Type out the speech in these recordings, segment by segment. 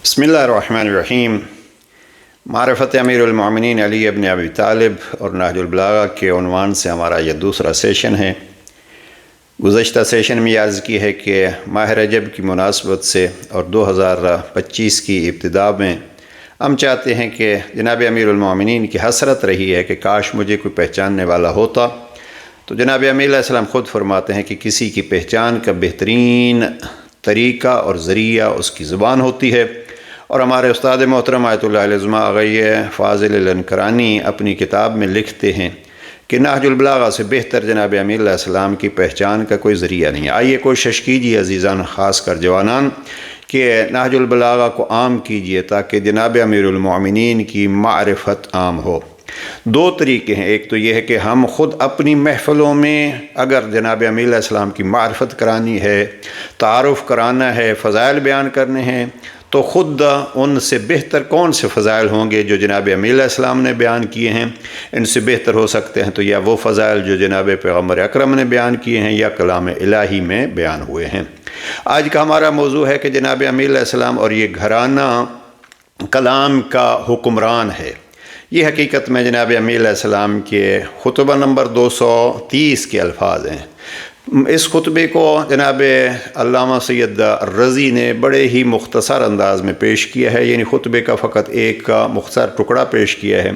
بسم اللہ الرحمن الرحیم۔ معرفت امیر المومنین علی ابن ابی طالب اور نہج البلاغہ کے عنوان سے ہمارا یہ دوسرا سیشن ہے۔ گزشتہ سیشن میں عرض کی ہے کہ ماہ رجب کی مناسبت سے اور 2025 کی ابتدا میں ہم چاہتے ہیں کہ جناب امیر المومنین کی حسرت رہی ہے کہ کاش مجھے کوئی پہچاننے والا ہوتا۔ تو جناب امیر علیہ السلام خود فرماتے ہیں کہ کسی کی پہچان کا بہترین طریقہ اور ذریعہ اس کی زبان ہوتی ہے، اور ہمارے استاد محترم آیت اللہ علیہ آغائی فاضل الانکرانی اپنی کتاب میں لکھتے ہیں کہ نہج البلاغہ سے بہتر جناب امیر علیہ السلام کی پہچان کا کوئی ذریعہ نہیں ہے۔ آئیے کوشش کیجیے عزیزان، خاص کر جوانان، کہ نہج البلاغہ کو عام کیجیے تاکہ جناب امیر المومنین کی معرفت عام ہو۔ دو طریقے ہیں، ایک تو یہ ہے کہ ہم خود اپنی محفلوں میں اگر جناب امیر علیہ السلام کی معرفت کرانی ہے، تعارف کرانا ہے، فضائل بیان کرنے ہیں، تو خود ان سے بہتر کون سے فضائل ہوں گے جو جناب امیر علیہ السلام نے بیان کیے ہیں؟ ان سے بہتر ہو سکتے ہیں تو یا وہ فضائل جو جناب پیغمبر اکرم نے بیان کیے ہیں یا کلام الہی میں بیان ہوئے ہیں۔ آج کا ہمارا موضوع ہے کہ جناب امیر علیہ السلام اور یہ گھرانہ کلام کا حکمران ہے۔ یہ حقیقت میں جناب امیر علیہ السلام کے خطبہ نمبر 230 کے الفاظ ہیں۔ اس خطبے کو جناب علامہ سید رضی نے بڑے ہی مختصر انداز میں پیش کیا ہے، یعنی خطبے کا فقط ایک مختصر ٹکڑا پیش کیا ہے۔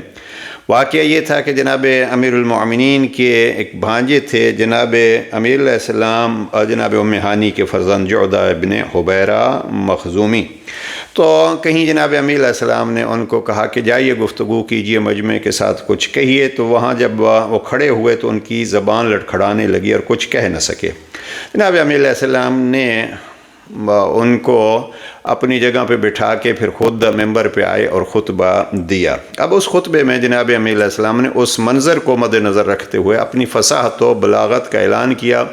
واقعہ یہ تھا کہ جناب امیر المومنین کے ایک بھانجے تھے، جناب امیر علیہ السلام اور جناب ام ہانی کے فرزند جعدہ ابن حبیرہ مخزومی۔ تو کہیں جناب امیر علیہ السلام نے ان کو کہا کہ جائیے گفتگو کیجئے، مجمع کے ساتھ کچھ کہیے۔ تو وہاں جب وہ کھڑے ہوئے تو ان کی زبان لڑکھڑانے لگی اور کچھ کہہ نہ سکے۔ جناب امیر علیہ السلام نے ان کو اپنی جگہ پہ بٹھا کے پھر خود ممبر پہ آئے اور خطبہ دیا۔ اب اس خطبے میں جناب امیر علیہ السلام نے اس منظر کو مد نظر رکھتے ہوئے اپنی فصاحت و بلاغت کا اعلان کیا۔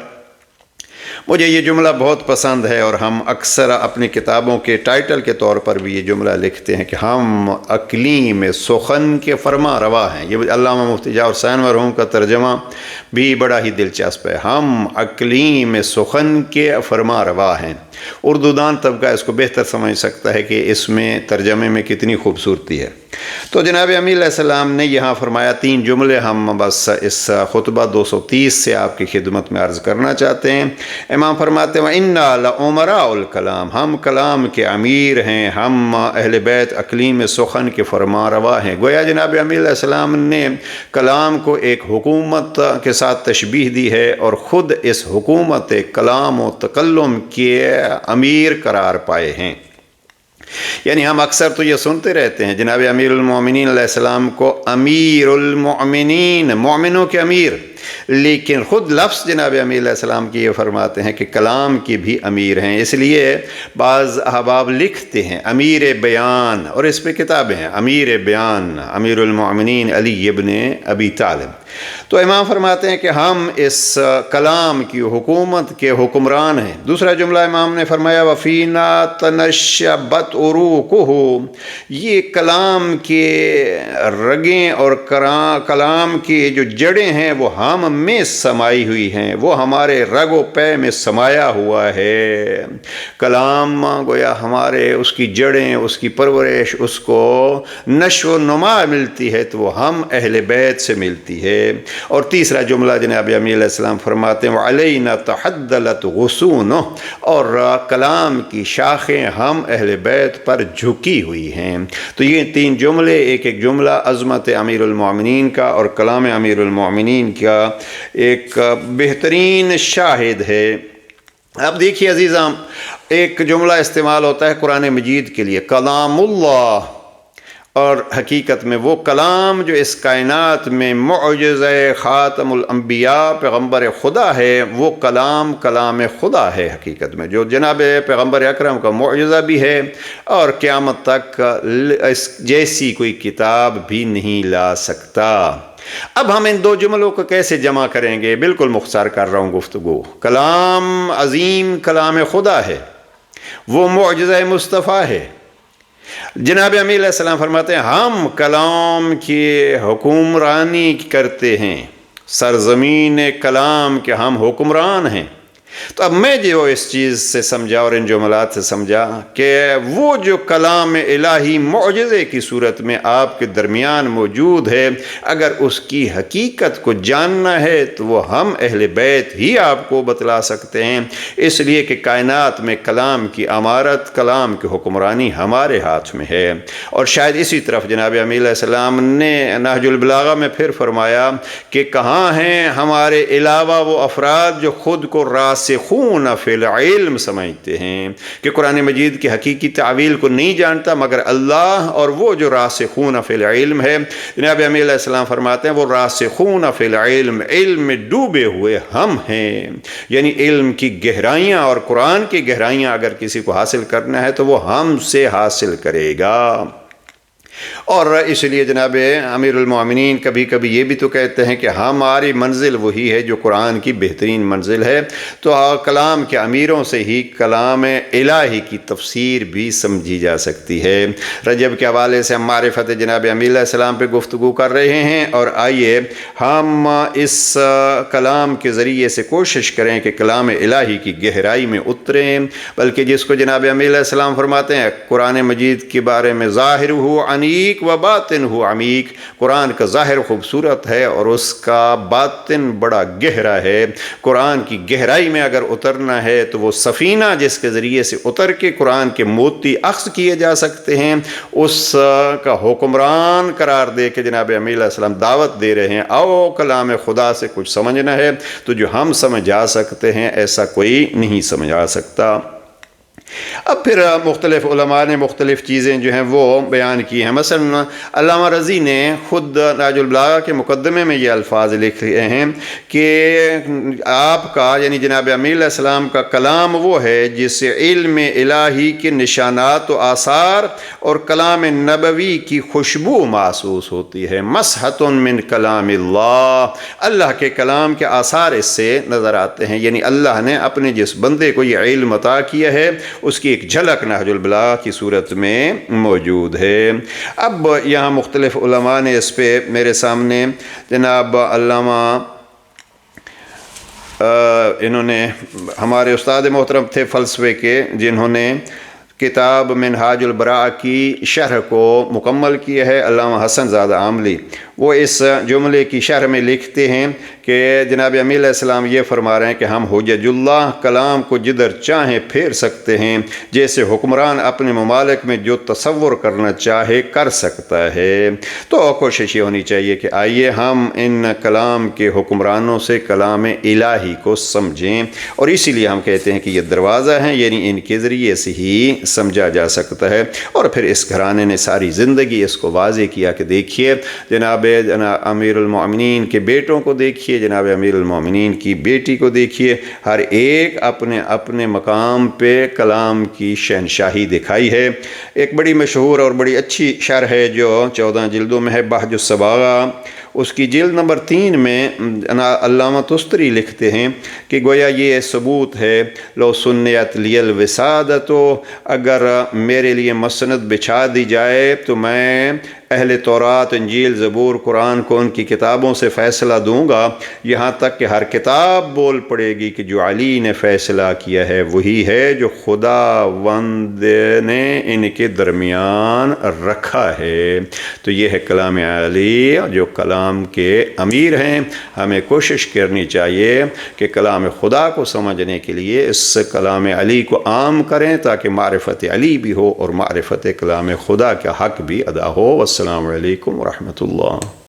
مجھے یہ جملہ بہت پسند ہے اور ہم اکثر اپنی کتابوں کے ٹائٹل کے طور پر بھی یہ جملہ لکھتے ہیں کہ ہم اقلیم سخن کے فرما روا ہیں۔ یہ علامہ مفتی جعفر حسین مرحوم کا ترجمہ بھی بڑا ہی دلچسپ ہے، ہم اقلیم سخن کے فرما روا ہیں۔ اردو دان طبقہ اس کو بہتر سمجھ سکتا ہے کہ اس میں ترجمے میں کتنی خوبصورتی ہے۔ تو جناب امیر علیہ السلام نے یہاں فرمایا، تین جملے ہم بس اس خطبہ 230 سے آپ کی خدمت میں عرض کرنا چاہتے ہیں۔ امام فرماتے ہیں وَإِنَّا لَأُمَرَاءُ الْكَلَامِ، ہم کلام کے امیر ہیں، ہم اہل بیت اقلیم سخن کے فرما روا ہیں۔ گویا جناب امیر علیہ السلام نے کلام کو ایک حکومت کے ساتھ تشبیہ دی ہے اور خود اس حکومت کلام و تکلم کے امیر قرار پائے ہیں۔ یعنی ہم اکثر تو یہ سنتے رہتے ہیں جناب امیر المومنین علیہ السلام کو امیر المؤمنین، مومنوں کے امیر، لیکن خود لفظ جناب امیر علیہ السلام کی یہ فرماتے ہیں کہ کلام کی بھی امیر ہیں۔ اس لیے بعض احباب لکھتے ہیں امیر بیان، اور اس پہ کتابیں ہیں، امیر بیان امیر المؤمنین علی ابن ابی طالب۔ تو امام فرماتے ہیں کہ ہم اس کلام کی حکومت کے حکمران ہیں۔ دوسرا جملہ امام نے فرمایا وَفِينَا تَنَشَّبَتْ عُرُوقُهُ، یہ کلام کے رگیں اور کلام کی جو جڑیں ہیں وہ ہم میں سمائی ہوئی ہیں، وہ ہمارے رگ و پے میں سمایا ہوا ہے۔ کلام گویا ہمارے اس کی جڑیں، اس کی پرورش، اس کو نشو و نما ملتی ہے تو وہ ہم اہل بیت سے ملتی ہے۔ اور تیسرا جملہ جناب امیر علیہ السلام فرماتے ہیں وَعَلَيْنَا تَحَدَّلَتْ غُصُونُهُ، اور کلام کی شاخیں ہم اہل بیت پر جھکی ہوئی ہیں۔ تو یہ تین جملے، ایک ایک جملہ عظمت امیر المومنین کا اور کلام امیر المومنین کا ایک بہترین شاہد ہے۔ اب دیکھیے عزیزاں، ایک جملہ استعمال ہوتا ہے قرآن مجید کے لیے کلام اللہ، اور حقیقت میں وہ کلام جو اس کائنات میں معجزہ خاتم الانبیاء پیغمبر خدا ہے، وہ کلام خدا ہے حقیقت میں، جو جناب پیغمبر اکرم کا معجزہ بھی ہے اور قیامت تک اس جیسی کوئی کتاب بھی نہیں لا سکتا۔ اب ہم ان دو جملوں کو کیسے جمع کریں گے؟ بالکل مختصر کر رہا ہوں گفتگو۔ کلام عظیم کلام خدا ہے، وہ معجزہ مصطفیٰ ہے۔ جناب امیر علیہ السلام فرماتے ہیں ہم کلام کی حکمرانی کرتے ہیں، سرزمین کلام کے ہم حکمران ہیں۔ تو اب میں جو اس چیز سے سمجھا اور ان جملات سے سمجھا کہ وہ جو کلام الہی معجزے کی صورت میں آپ کے درمیان موجود ہے، اگر اس کی حقیقت کو جاننا ہے تو وہ ہم اہل بیت ہی آپ کو بتلا سکتے ہیں، اس لیے کہ کائنات میں کلام کی امارت، کلام کی حکمرانی ہمارے ہاتھ میں ہے۔ اور شاید اسی طرف جناب امیر علیہ السلام نے نہج البلاغہ میں پھر فرمایا کہ کہاں ہیں ہمارے علاوہ وہ افراد جو خود کو راسخون فی العلم سمجھتے ہیں، کہ قرآن مجید کی حقیقی تعویل کو نہیں جانتا مگر اللہ اور وہ جو راسخون فی العلم ہے۔ جناب امیر علیہ السلام فرماتے ہیں وہ راسخون فی العلم، علم میں ڈوبے ہوئے ہم ہیں، یعنی علم کی گہرائیاں اور قرآن کی گہرائیاں اگر کسی کو حاصل کرنا ہے تو وہ ہم سے حاصل کرے گا۔ اور اس لیے جناب امیر المومنین کبھی کبھی یہ بھی تو کہتے ہیں کہ ہماری منزل وہی ہے جو قرآن کی بہترین منزل ہے، تو کلام کے امیروں سے ہی کلام الہی کی تفسیر بھی سمجھی جا سکتی ہے۔ رجب کے حوالے سے ہم معرفت جناب امیر علیہ السلام پہ گفتگو کر رہے ہیں، اور آئیے ہم اس کلام کے ذریعے سے کوشش کریں کہ کلام الہی کی گہرائی میں اتریں، بلکہ جس کو جناب امیر علیہ السلام فرماتے ہیں قرآن مجید کے بارے میں ظاہر ہو انیک و باطن ہو عمیق، قرآن کا ظاہر خوبصورت ہے اور اس کا باطن بڑا گہرا ہے۔ قرآن کی گہرائی میں اگر اترنا ہے تو وہ سفینہ جس کے ذریعے سے اتر کے قرآن کے موتی اخذ کیے جا سکتے ہیں، اس کا حکمران قرار دے کے جناب امیر علیہ السلام دعوت دے رہے ہیں، آؤ کلام خدا سے کچھ سمجھنا ہے تو جو ہم سمجھا سکتے ہیں ایسا کوئی نہیں سمجھا سکتا۔ اب پھر مختلف علماء نے مختلف چیزیں جو ہیں وہ بیان کی ہیں، مثلا علامہ رضی نے خود نہج البلاغہ کے مقدمے میں یہ الفاظ لکھ رہے ہیں کہ آپ کا یعنی جناب امیر علیہ السلام کا کلام وہ ہے جس سے علم الہی کے نشانات و آثار اور کلام نبوی کی خوشبو محسوس ہوتی ہے، مسحۃ من کلام اللہ، اللہ کے کلام کے آثار اس سے نظر آتے ہیں، یعنی اللہ نے اپنے جس بندے کو یہ علم عطا کیا ہے اس کی ایک جھلک نہج البلاغہ کی صورت میں موجود ہے۔ اب یہاں مختلف علماء نے اس پہ میرے سامنے جناب علامہ انہوں نے ہمارے استاد محترم تھے فلسفے کے، جنہوں نے کتاب منہاج البراءہ کی شرح کو مکمل کیا ہے، علامہ حسن زادہ عاملی، وہ اس جملے کی شرح میں لکھتے ہیں کہ جناب امیر علیہ السلام یہ فرما رہے ہیں کہ ہم حجج اللہ کلام کو جدھر چاہیں پھیر سکتے ہیں، جیسے حکمران اپنے ممالک میں جو تصور کرنا چاہے کر سکتا ہے۔ تو کوشش یہ ہونی چاہیے کہ آئیے ہم ان کلام کے حکمرانوں سے کلام الہی کو سمجھیں، اور اسی لیے ہم کہتے ہیں کہ یہ دروازہ ہیں، یعنی ان کے ذریعے سے ہی سمجھا جا سکتا ہے۔ اور پھر اس گھرانے نے ساری زندگی اس کو واضح کیا کہ دیکھیے جناب امیر المومنین کے بیٹوں کو دیکھیے، جناب امیر المومنین کی بیٹی کو دیکھیے، ہر ایک اپنے اپنے مقام پہ کلام کی شہنشاہی دکھائی ہے۔ ایک بڑی مشہور اور بڑی اچھی شرح ہے جو 14 جلدوں میں ہے، بحج الصباغہ، اس کی جلد نمبر 3 میں علامہ تستری لکھتے ہیں کہ گویا یہ ثبوت ہے، لو سنیت لی الوسادۃ، اگر میرے لیے مسند بچھا دی جائے تو میں اہل تورات، انجیل، زبور، قرآن کو ان کی کتابوں سے فیصلہ دوں گا، یہاں تک کہ ہر کتاب بول پڑے گی کہ جو علی نے فیصلہ کیا ہے وہی ہے جو خداوند نے ان کے درمیان رکھا ہے۔ تو یہ ہے کلام علی جو کلام کے امیر ہیں۔ ہمیں کوشش کرنی چاہیے کہ کلام خدا کو سمجھنے کے لیے اس کلام علی کو عام کریں تاکہ معرفت علی بھی ہو اور معرفت کلام خدا کا حق بھی ادا ہو۔ السلام علیکم ورحمۃ اللہ۔